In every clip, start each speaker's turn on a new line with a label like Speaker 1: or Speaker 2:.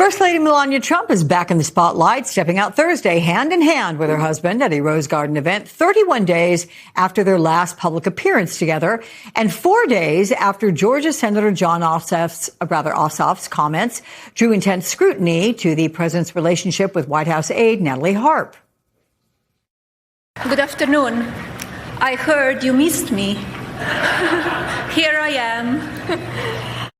Speaker 1: First Lady Melania Trump is back in the spotlight, stepping out Thursday hand in hand with her husband at a Rose Garden event 31 days after their last public appearance together and 4 days after Georgia Senator Jon Ossoff's comments drew intense scrutiny to the president's relationship with White House aide Natalie Harp.
Speaker 2: Good afternoon. I heard you missed me. Here I am.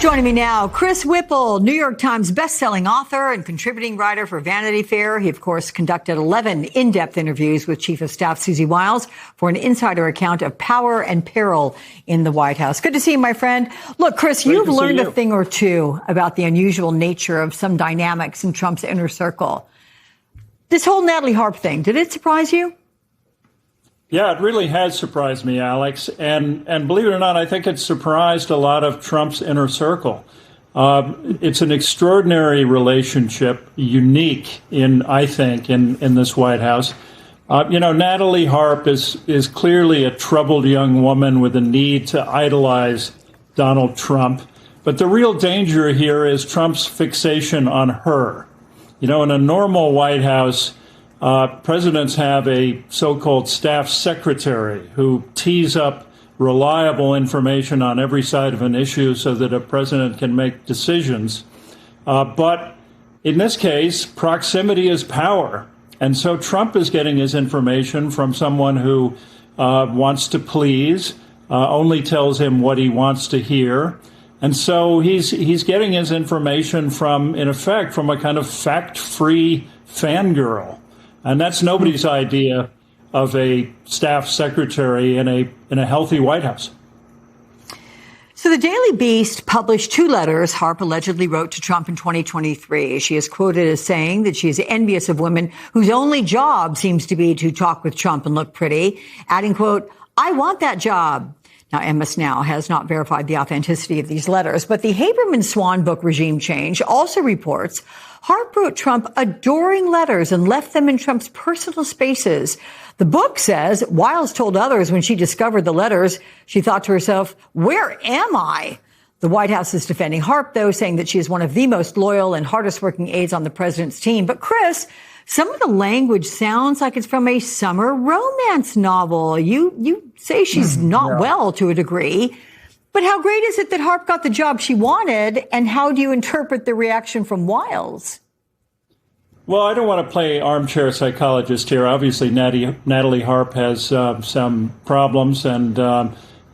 Speaker 1: Joining me now, Chris Whipple, New York Times bestselling author and contributing writer for Vanity Fair. He, of course, conducted 11 in-depth interviews with Chief of Staff Susie Wiles for an insider account of power and peril in the White House. Good to see you, my friend. Look, Chris, you've learned a thing or two about the unusual nature of some dynamics in Trump's inner circle. This whole Natalie Harp thing, did it surprise you?
Speaker 3: Yeah, it really has surprised me, Alex. And believe it or not, I think it's surprised a lot of Trump's inner circle. It's an extraordinary relationship, unique in this White House. Natalie Harp is clearly a troubled young woman with a need to idolize Donald Trump. But the real danger here is Trump's fixation on her. In a normal White House, presidents have a so-called staff secretary who tees up reliable information on every side of an issue so that a president can make decisions. But in this case, proximity is power. And so Trump is getting his information from someone who wants to please, only tells him what he wants to hear. And so he's getting his information from, in effect, from a kind of fact-free fangirl. And that's nobody's idea of a staff secretary in a healthy White House.
Speaker 1: So the Daily Beast published 2 letters Harp allegedly wrote to Trump in 2023. She is quoted as saying that she is envious of women whose only job seems to be to talk with Trump and look pretty, adding, quote, "I want that job." Now, MS Now has not verified the authenticity of these letters, but the Haberman Swan book Regime Change also reports Harp wrote Trump adoring letters and left them in Trump's personal spaces. The book says Wiles told others when she discovered the letters, she thought to herself, "Where am I?" The White House is defending Harp, though, saying that she is one of the most loyal and hardest working aides on the president's team. But Chris, some of the language sounds like it's from a summer romance novel. You say she's not well to a degree. But how great is it that Harp got the job she wanted, and how do you interpret the reaction from Wiles?
Speaker 3: Well, I don't want to play armchair psychologist here. Obviously, Natalie Harp has some problems, and,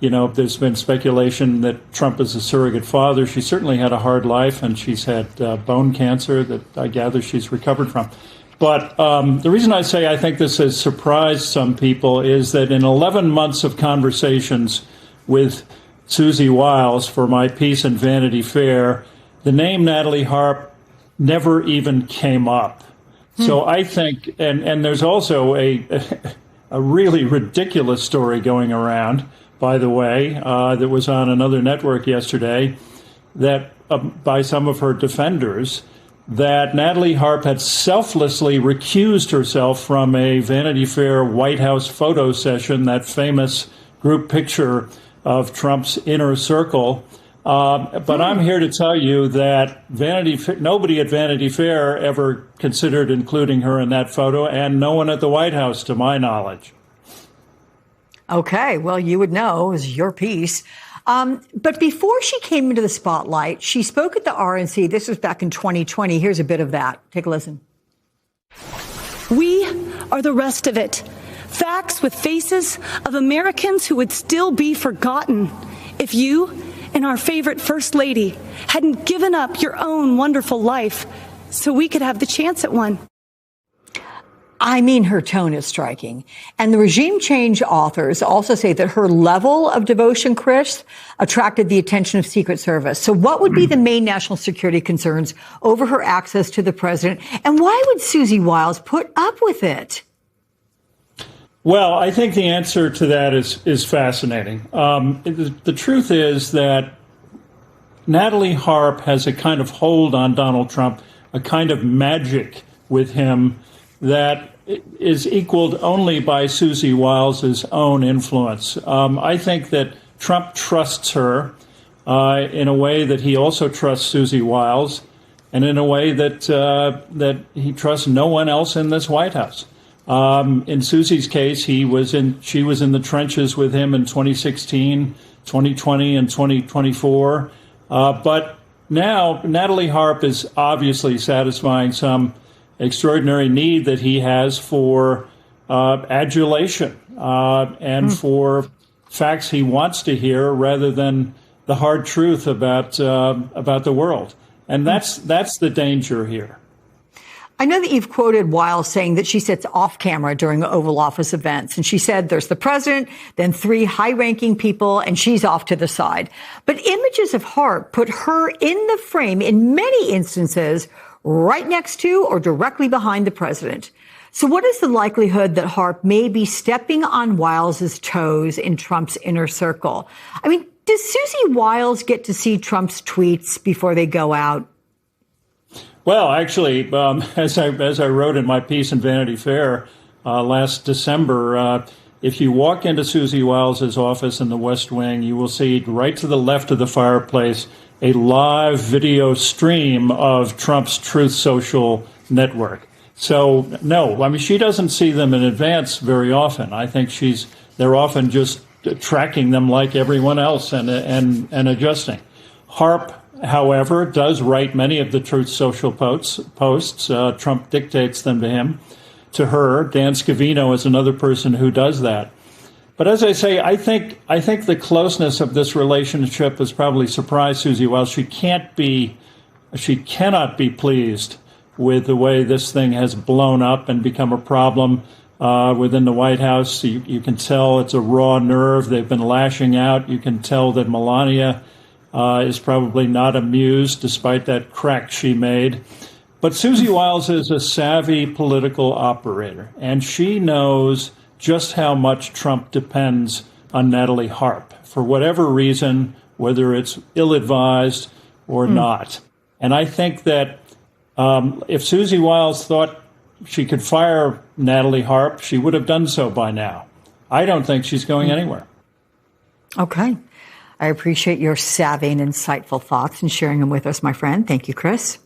Speaker 3: there's been speculation that Trump is a surrogate father. She certainly had a hard life, and she's had bone cancer that I gather she's recovered from. But the reason I say I think this has surprised some people is that in 11 months of conversations with Susie Wiles for my piece in Vanity Fair, the name Natalie Harp never even came up. So I think, and there's also a really ridiculous story going around, by the way, that was on another network yesterday, that by some of her defenders, that Natalie Harp had selflessly recused herself from a Vanity Fair White House photo session, that famous group picture of Trump's inner circle. But I'm here to tell you that nobody at Vanity Fair ever considered including her in that photo, and no one at the White House, to my knowledge.
Speaker 1: Okay, well, you would know. It was your piece. But before she came into the spotlight, she spoke at the RNC. This was back in 2020. Here's a bit of that. Take a listen.
Speaker 4: We are the rest of it. Facts with faces of Americans who would still be forgotten if you and our favorite First Lady hadn't given up your own wonderful life so we could have the chance at one.
Speaker 1: I mean, her tone is striking. And the Regime Change authors also say that her level of devotion, Chris, attracted the attention of Secret Service. So what would be the main national security concerns over her access to the president? And why would Susie Wiles put up with it?
Speaker 3: Well, I think the answer to that is fascinating. The truth is that Natalie Harp has a kind of hold on Donald Trump, a kind of magic with him that is equaled only by Susie Wiles' own influence. I think that Trump trusts her. in a way that he also trusts Susie Wiles, and in a way that that he trusts no one else in this White House. In Susie's case, she was in the trenches with him in 2016, 2020, and 2024. But now Natalie Harp is obviously satisfying some extraordinary need that he has for adulation and for facts he wants to hear rather than the hard truth about the world. And that's the danger here.
Speaker 1: I know that you've quoted Wiles saying that she sits off camera during Oval Office events. And she said there's the president, then 3 high-ranking people, and she's off to the side. But images of Harp put her in the frame in many instances right next to or directly behind the president. So what is the likelihood that Harp may be stepping on Wiles's toes in Trump's inner circle? I mean, does Susie Wiles get to see Trump's tweets before they go out?
Speaker 3: Well, actually, as I wrote in my piece in Vanity Fair last December, if you walk into Susie Wiles's office in the West Wing, you will see right to the left of the fireplace a live video stream of Trump's Truth Social network. So, no, I mean, she doesn't see them in advance very often. I think they're often just tracking them like everyone else and adjusting. Harp, however, does write many of the Truth Social posts. Trump dictates them to her. Dan Scavino is another person who does that. But as I say, I think the closeness of this relationship has probably surprised Susie Wiles. She cannot be pleased with the way this thing has blown up and become a problem within the White House. You can tell it's a raw nerve. They've been lashing out. You can tell that Melania is probably not amused, despite that crack she made. But Susie Wiles is a savvy political operator, and she knows just how much Trump depends on Natalie Harp for whatever reason, whether it's ill-advised or not. And I think that if Susie Wiles thought she could fire Natalie Harp, she would have done so by now. I don't think she's going anywhere.
Speaker 1: Okay. I appreciate your savvy and insightful thoughts and sharing them with us, my friend. Thank you, Chris.